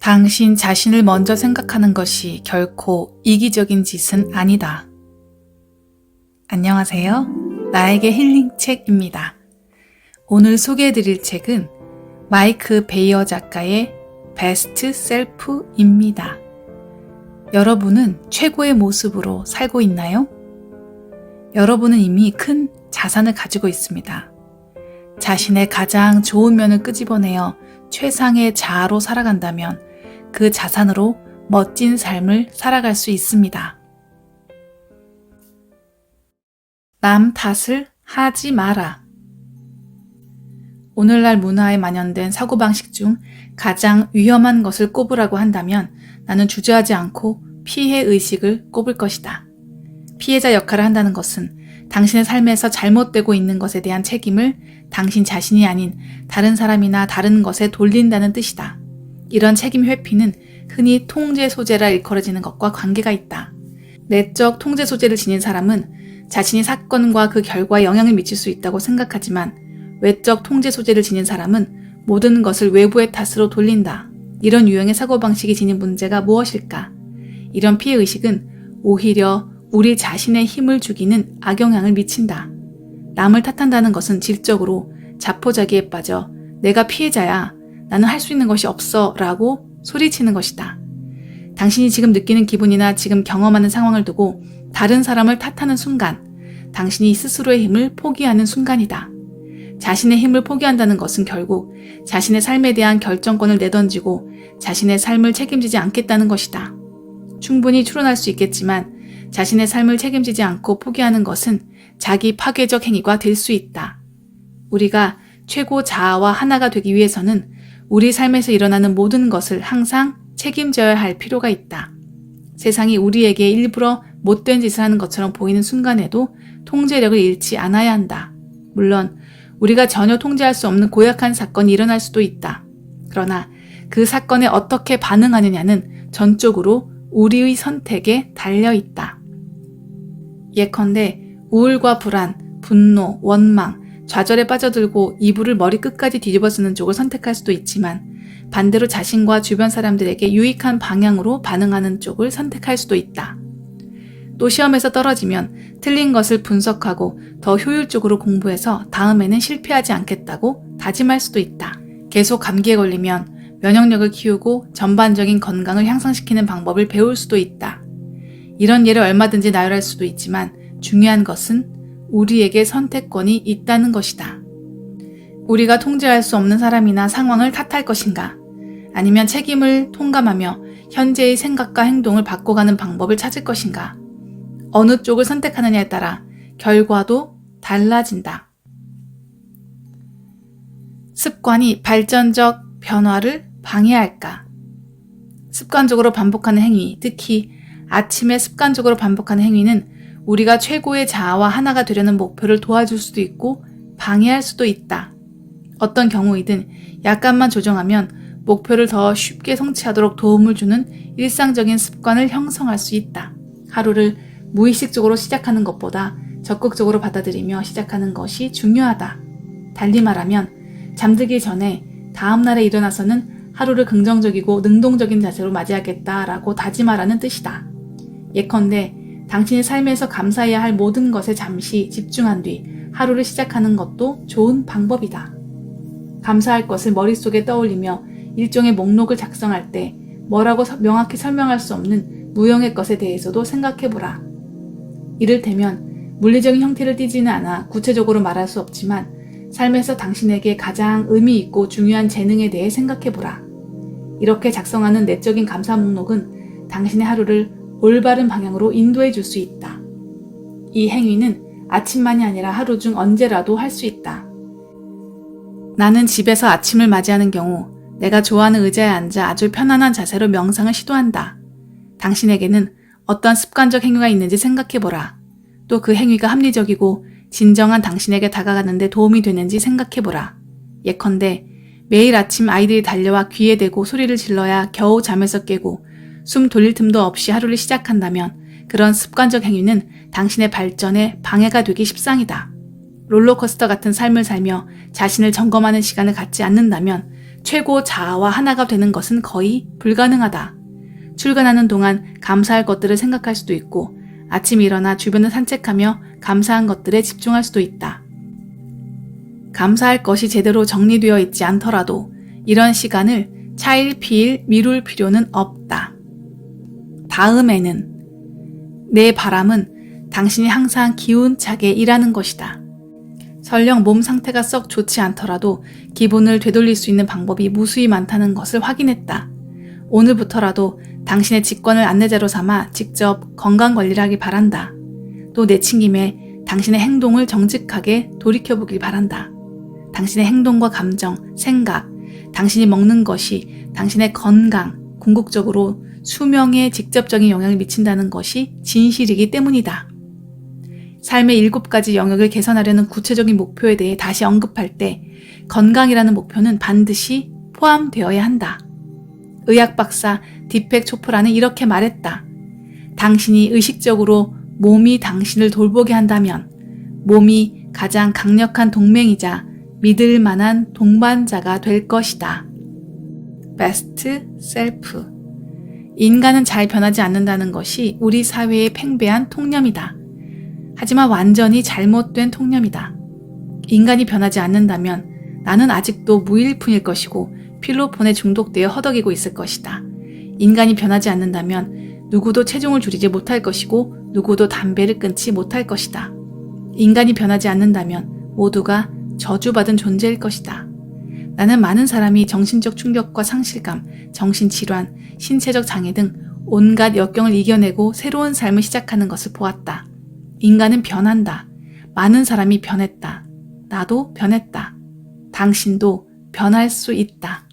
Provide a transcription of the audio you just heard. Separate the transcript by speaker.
Speaker 1: 당신 자신을 먼저 생각하는 것이 결코 이기적인 짓은 아니다. 안녕하세요. 나에게 힐링 책입니다. 오늘 소개해드릴 책은 마이크 베이어 작가의 베스트 셀프입니다. 여러분은 최고의 모습으로 살고 있나요? 여러분은 이미 큰 자산을 가지고 있습니다. 자신의 가장 좋은 면을 끄집어내어 최상의 자아로 살아간다면 그 자산으로 멋진 삶을 살아갈 수 있습니다. 남 탓을 하지 마라. 오늘날 문화에 만연된 사고방식 중 가장 위험한 것을 꼽으라고 한다면 나는 주저하지 않고 피해의식을 꼽을 것이다. 피해자 역할을 한다는 것은 당신의 삶에서 잘못되고 있는 것에 대한 책임을 당신 자신이 아닌 다른 사람이나 다른 것에 돌린다는 뜻이다. 이런 책임 회피는 흔히 통제 소재라 일컬어지는 것과 관계가 있다. 내적 통제 소재를 지닌 사람은 자신이 사건과 그 결과에 영향을 미칠 수 있다고 생각하지만 외적 통제 소재를 지닌 사람은 모든 것을 외부의 탓으로 돌린다. 이런 유형의 사고방식이 지닌 문제가 무엇일까? 이런 피해의식은 오히려 우리 자신의 힘을 죽이는 악영향을 미친다. 남을 탓한다는 것은 질적으로 자포자기에 빠져 내가 피해자야, 나는 할 수 있는 것이 없어 라고 소리치는 것이다. 당신이 지금 느끼는 기분이나 지금 경험하는 상황을 두고 다른 사람을 탓하는 순간 당신이 스스로의 힘을 포기하는 순간이다. 자신의 힘을 포기한다는 것은 결국 자신의 삶에 대한 결정권을 내던지고 자신의 삶을 책임지지 않겠다는 것이다. 충분히 추론할 수 있겠지만 자신의 삶을 책임지지 않고 포기하는 것은 자기 파괴적 행위가 될 수 있다. 우리가 최고 자아와 하나가 되기 위해서는 우리 삶에서 일어나는 모든 것을 항상 책임져야 할 필요가 있다. 세상이 우리에게 일부러 못된 짓을 하는 것처럼 보이는 순간에도 통제력을 잃지 않아야 한다. 물론 우리가 전혀 통제할 수 없는 고약한 사건이 일어날 수도 있다. 그러나 그 사건에 어떻게 반응하느냐는 전적으로 우리의 선택에 달려있다. 예컨대 우울과 불안, 분노, 원망, 좌절에 빠져들고 이불을 머리끝까지 뒤집어 쓰는 쪽을 선택할 수도 있지만 반대로 자신과 주변 사람들에게 유익한 방향으로 반응하는 쪽을 선택할 수도 있다. 또 시험에서 떨어지면 틀린 것을 분석하고 더 효율적으로 공부해서 다음에는 실패하지 않겠다고 다짐할 수도 있다. 계속 감기에 걸리면 면역력을 키우고 전반적인 건강을 향상시키는 방법을 배울 수도 있다. 이런 예를 얼마든지 나열할 수도 있지만 중요한 것은 우리에게 선택권이 있다는 것이다. 우리가 통제할 수 없는 사람이나 상황을 탓할 것인가? 아니면 책임을 통감하며 현재의 생각과 행동을 바꿔가는 방법을 찾을 것인가? 어느 쪽을 선택하느냐에 따라 결과도 달라진다. 습관이 발전적 변화를 방해할까? 습관적으로 반복하는 행위, 특히 아침에 습관적으로 반복하는 행위는 우리가 최고의 자아와 하나가 되려는 목표를 도와줄 수도 있고 방해할 수도 있다. 어떤 경우이든 약간만 조정하면 목표를 더 쉽게 성취하도록 도움을 주는 일상적인 습관을 형성할 수 있다. 하루를 무의식적으로 시작하는 것보다 적극적으로 받아들이며 시작하는 것이 중요하다. 달리 말하면 잠들기 전에 다음 날에 일어나서는 하루를 긍정적이고 능동적인 자세로 맞이하겠다라고 다짐하라는 뜻이다. 예컨대 당신의 삶에서 감사해야 할 모든 것에 잠시 집중한 뒤 하루를 시작하는 것도 좋은 방법이다. 감사할 것을 머릿속에 떠올리며 일종의 목록을 작성할 때 뭐라고 명확히 설명할 수 없는 무형의 것에 대해서도 생각해보라. 이를테면 물리적인 형태를 띠지는 않아 구체적으로 말할 수 없지만 삶에서 당신에게 가장 의미 있고 중요한 재능에 대해 생각해보라. 이렇게 작성하는 내적인 감사 목록은 당신의 하루를 올바른 방향으로 인도해 줄 수 있다. 이 행위는 아침만이 아니라 하루 중 언제라도 할 수 있다. 나는 집에서 아침을 맞이하는 경우 내가 좋아하는 의자에 앉아 아주 편안한 자세로 명상을 시도한다. 당신에게는 어떤 습관적 행위가 있는지 생각해보라. 또 그 행위가 합리적이고 진정한 당신에게 다가가는 데 도움이 되는지 생각해보라. 예컨대 매일 아침 아이들이 달려와 귀에 대고 소리를 질러야 겨우 잠에서 깨고 숨 돌릴 틈도 없이 하루를 시작한다면 그런 습관적 행위는 당신의 발전에 방해가 되기 십상이다. 롤러코스터 같은 삶을 살며 자신을 점검하는 시간을 갖지 않는다면 최고 자아와 하나가 되는 것은 거의 불가능하다. 출근하는 동안 감사할 것들을 생각할 수도 있고 아침 일어나 주변을 산책하며 감사한 것들에 집중할 수도 있다. 감사할 것이 제대로 정리되어 있지 않더라도 이런 시간을 차일피일 미룰 필요는 없다. 다음에는 내 바람은 당신이 항상 기운차게 일하는 것이다. 설령 몸 상태가 썩 좋지 않더라도 기분을 되돌릴 수 있는 방법이 무수히 많다는 것을 확인했다. 오늘부터라도 당신의 직권을 안내자로 삼아 직접 건강관리를 하길 바란다. 또 내친 김에 당신의 행동을 정직하게 돌이켜보길 바란다. 당신의 행동과 감정, 생각, 당신이 먹는 것이 당신의 건강, 궁극적으로 수명에 직접적인 영향을 미친다는 것이 진실이기 때문이다. 삶의 7가지 영역을 개선하려는 구체적인 목표에 대해 다시 언급할 때 건강이라는 목표는 반드시 포함되어야 한다. 의학 박사 디펙 초프라는 이렇게 말했다. 당신이 의식적으로 몸이 당신을 돌보게 한다면 몸이 가장 강력한 동맹이자 믿을 만한 동반자가 될 것이다. 베스트 셀프. 인간은 잘 변하지 않는다는 것이 우리 사회의 팽배한 통념이다. 하지만 완전히 잘못된 통념이다. 인간이 변하지 않는다면 나는 아직도 무일푼일 것이고 필로폰에 중독되어 허덕이고 있을 것이다. 인간이 변하지 않는다면 누구도 체중을 줄이지 못할 것이고 누구도 담배를 끊지 못할 것이다. 인간이 변하지 않는다면 모두가 저주받은 존재일 것이다. 나는 많은 사람이 정신적 충격과 상실감, 정신질환, 신체적 장애 등 온갖 역경을 이겨내고 새로운 삶을 시작하는 것을 보았다. 인간은 변한다. 많은 사람이 변했다. 나도 변했다. 당신도 변할 수 있다.